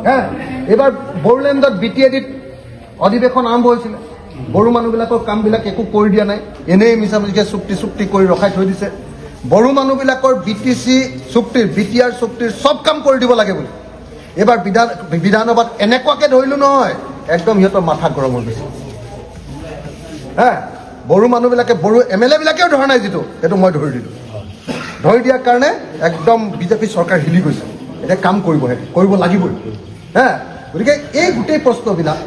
হ্যাঁ এবাৰ বড়োলেণ্ডত BTADত অধিৱেশন আৰম্ভ হৈছিলে বড়ো মানুহবিলাকৰ কামবিলাক একো কৰি দিয়া নাই এনেই মিছামিছিকৈ চুক্তি কৰি ৰখাই থৈ দিছে বড়ো মানুহবিলাকৰ BTC চুক্তিৰ BTR চুক্তিৰ সব কাম কৰি দিব লাগে বুলি এবাৰ বিধানসভাত এনেকুৱাকৈ ধৰিলো নহয় একদম সিহঁতৰ মাথা গৰম হৈ গৈছে হ্যাঁ বড়ো মানুহবিলাকে বড়ো MLA বিলাকেও ধৰা নাই যিটো সেইটো মই ধৰি দিলোঁ ধৰি দিয়াৰ কাৰণে একদম বিজেপি চৰকাৰ হিলি গৈছে এতিয়া কাম কৰিব লাগিবই হ্যাঁ গতিকে এই গোটেই প্ৰশ্নবিলাক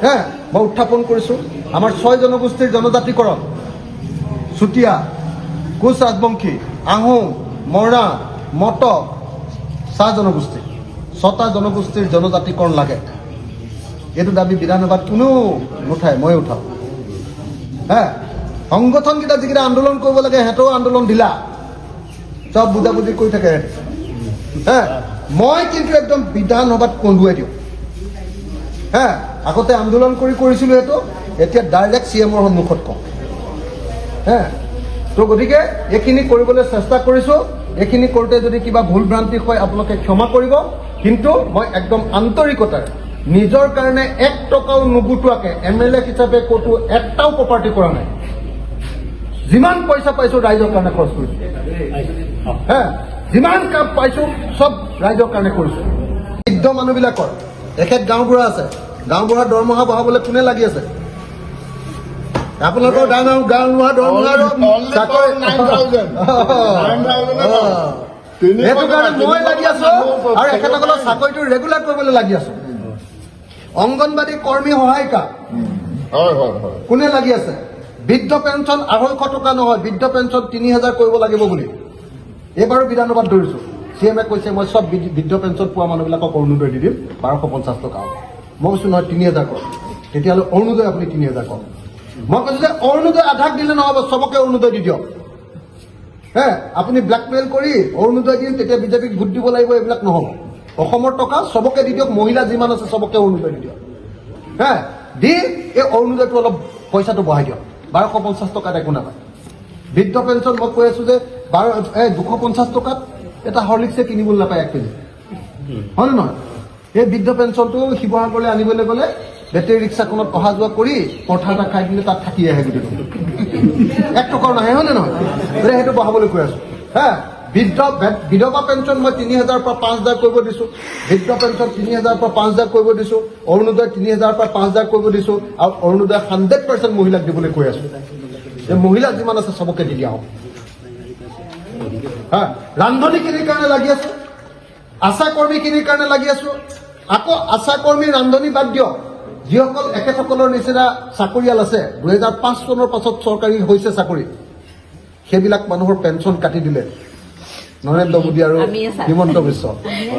হ্যাঁ মই উত্থাপন কৰিছোঁ আমাৰ 6 জনগোষ্ঠীৰ জনজাতিকৰণ চুতীয়া কোচ ৰাজবংশী আহোম মৰা মটক চাহ জনগোষ্ঠী 6টা জনগোষ্ঠীৰ জনজাতিকৰণ লাগে এইটো দাবী বিধানসভাত কোনো নুঠায় মই উঠাওঁ হ্যাঁ সংগঠনকেইটা যিকেইটা আন্দোলন কৰিব লাগে সিহঁতেও আন্দোলন দিলা সব বুজাবুজি কৰি থাকে হ্যাঁ মই কিন্তু একদম বিধানসভাত কন্দুৱাই দিওঁ হ্যাঁ আগতে আন্দোলন কৰিছিলোঁ সেইটো এতিয়া ডাইৰেক্ট CMৰ সন্মুখত কওঁ হ্যাঁ তো গতিকে এইখিনি কৰিবলৈ চেষ্টা কৰিছোঁ এইখিনি কৰোঁতে যদি কিবা ভুল ভ্ৰান্তি হয় আপোনালোকে ক্ষমা কৰিব কিন্তু মই একদম আন্তৰিকতাৰে নিজৰ কাৰণে 1 টকাও নুগুটোৱাকে MLA হিচাপে ক'তো এটাও প্ৰপাৰ্টি কৰা নাই যিমান পইচা পাইছোঁ ৰাইজৰ কাৰণে খৰচ কৰিছোঁ হ্যাঁ যিমান কাম পাইছোঁ সব ৰাইজৰ কাৰণে কৰিছোঁ বৃদ্ধ মানুহবিলাকৰ এখেত গাঁওবুঢ়া আছে গাঁওবুঢ়া দৰমহা বঢ়াবলৈ কোনে লাগি আছে আপোনালোকৰ গাঁওবুঢ়া দৰমহা সেইটো কাৰণে মই লাগি আছো আৰু এখেতসকলৰ চাকৰিটো ৰেগুলাৰ কৰিবলৈ লাগি আছো অংগনবাদী কৰ্মী সহায়িকা কোনে লাগি আছে বৃদ্ধ পেঞ্চন 250 টকা নহয় বৃদ্ধ পেঞ্চন 3000 কৰিব লাগিব বুলি এইবাৰো বিধানসভাত ধৰিছোঁ CMে কৈছে মই সব বৃদ্ধ পেঞ্চন পোৱা মানুহবিলাকক অৰুণোদয় দি দিম 1250 টকা মই কৈছোঁ নহয় 3000 কৰক তেতিয়াহ'লে অৰুণোদয় আপুনি 3000 কৰক মই কৈছোঁ যে অৰুণোদয় আধাক দিলে নহ'ব সবকে অৰুণোদয় দি দিয়ক হ্যাঁ আপুনি ব্লেকমেইল কৰি অৰুণোদয় দিম তেতিয়া বিজেপিক ভোট দিব লাগিব এইবিলাক নহ'ব অসমৰ টকা সবকে দি দিয়ক মহিলা যিমান আছে সবকে অৰুণোদয় দি দিয়ক হ্যাঁ দি এই অৰুণোদয়টো অলপ পইচাটো বঢ়াই দিয়ক 1250 টকাত একো নাপায় বৃদ্ধ পেঞ্চন মই কৈ আছোঁ যে 250 টকাত এটা হৰলিক্সে কিনিবলৈ নাপায় 1 কেজি হয় নে নহয় এই বৃদ্ধ পেঞ্চনটো শিৱসাগৰলৈ আনিবলৈ গ'লে বেটেৰী ৰিক্সাখনত অহা যোৱা কৰি পৰঠা এটা খাই দিলে তাত থাকি আহে গোটেই 1 টকাও নাহে হয় নে নহয় গতিকে সেইটো বঢ়াবলৈ কৈ আছোঁ হ্যাঁ বিধৱা পেঞ্চন মই 3000 পৰা 5000 কৰিব দিছোঁ বৃদ্ধ পেঞ্চন 3000 পৰা 5000 কৰিব দিছোঁ অৰুণোদয় 3000 পৰা 5000 কৰিব দিছোঁ আৰু অৰুণোদয় 100% মহিলাক দিবলৈ কৈ আছোঁ যে মহিলা যিমান আছে সবকে দি দিয়া হওক হ্যাঁ ৰান্ধনীখিনিৰ কাৰণে লাগি আছোঁ আশা কৰ্মীখিনিৰ কাৰণে লাগি আছোঁ আকৌ আশা কৰ্মী ৰান্ধনী বাদ দিয়ক যিসকল এখেতসকলৰ নিচিনা চাকৰিয়াল আছে 2005 চনৰ পাছত চৰকাৰী হৈছে চাকৰি সেইবিলাক মানুহৰ পেঞ্চন কাটি দিলে নৰেন্দ্ৰ মোদী আৰু হিমন্ত বিশ্ব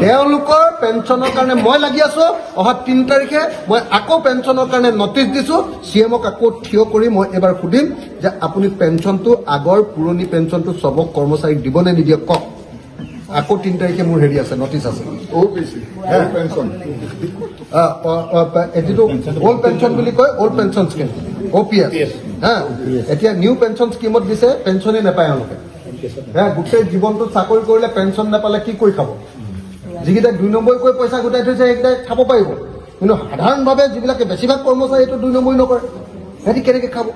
তেওঁলোকৰ পেঞ্চনৰ কাৰণে মই লাগি আছোঁ অহা 3 তাৰিখে মই আকৌ পেঞ্চনৰ কাৰণে নটিচ দিছোঁ CMক আকৌ থিয় কৰি মই এবাৰ সুধিম যে আপুনি পেঞ্চনটো আগৰ পুৰণি পেঞ্চনটো সবক কৰ্মচাৰীক দিব নে নিদিয়ক কওক আকৌ 3 তাৰিখে মোৰ হেৰি আছে নটিচ আছে যিটো অল্ড পেঞ্চন বুলি কয় অল্ড পেঞ্চন স্কিম OPS হ্যাঁ এতিয়া নিউ পেঞ্চন স্কিমত দিছে পেঞ্চনেই নাপায় তেওঁলোকে হ্যাঁ গোটেই জীৱনটোত চাকৰি কৰিলে পেঞ্চন নাপালে কি কৰি খাব যিকেইটা 2 নম্বৰীকৈ পইচা গোটাই থৈছে সেইকেইটাই খাব পাৰিব কিন্তু সাধাৰণভাৱে যিবিলাকে বেছিভাগ কৰ্মচাৰী এইটো 2 নম্বৰী নকৰে সিহঁতি কেনেকৈ খাব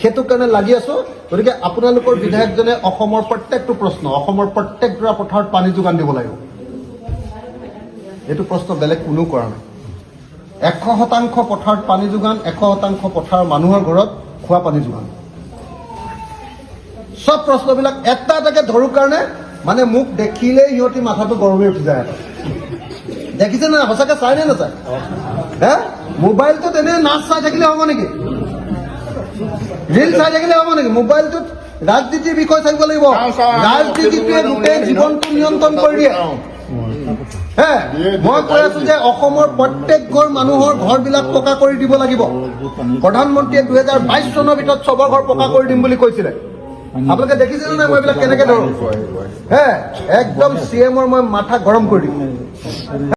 সেইটো কাৰণে লাগি আছোঁ গতিকে আপোনালোকৰ বিধায়কজনে অসমৰ প্ৰত্যেকটো প্ৰশ্ন অসমৰ প্ৰত্যেকটা পথাৰত পানী যোগান দিব লাগিব এইটো প্ৰশ্ন বেলেগ কোনো কৰা নাই 100% পথাৰত পানী যোগান 100% পথাৰৰ মানুহৰ ঘৰত খোৱা পানী যোগান সব প্ৰশ্নবিলাক এটা এটাকে ধৰোঁ কাৰণে মানে মোক দেখিলেই সিহঁতি মাথাটো গৰমে উঠি যায় দেখিছে না সঁচাকৈ চাই নে নাচায় হে মোবাইলটোত এনে নাচ চাই থাকিলে হ'ব নেকি ৰিল চাই থাকিলে হ'ব নেকি মোবাইলটোত ৰাজনীতিৰ বিষয় চাব লাগিব ৰাজনীতিটোৱে গোটেই জীৱনটো নিয়ন্ত্ৰণ কৰি দিয়ে হে মই কৈ আছোঁ যে অসমৰ প্ৰত্যেক ঘৰ মানুহৰ ঘৰবিলাক পকা কৰি দিব লাগিব প্ৰধানমন্ত্ৰীয়ে 2022 চনৰ ভিতৰত সবৰ ঘৰ পকা কৰি দিম বুলি কৈছিলে আপোনালোকে দেখিছে নাই মই এইবিলাক কেনেকৈ ধৰোঁ হে একদম CMৰ মই মাথা গৰম কৰি দিম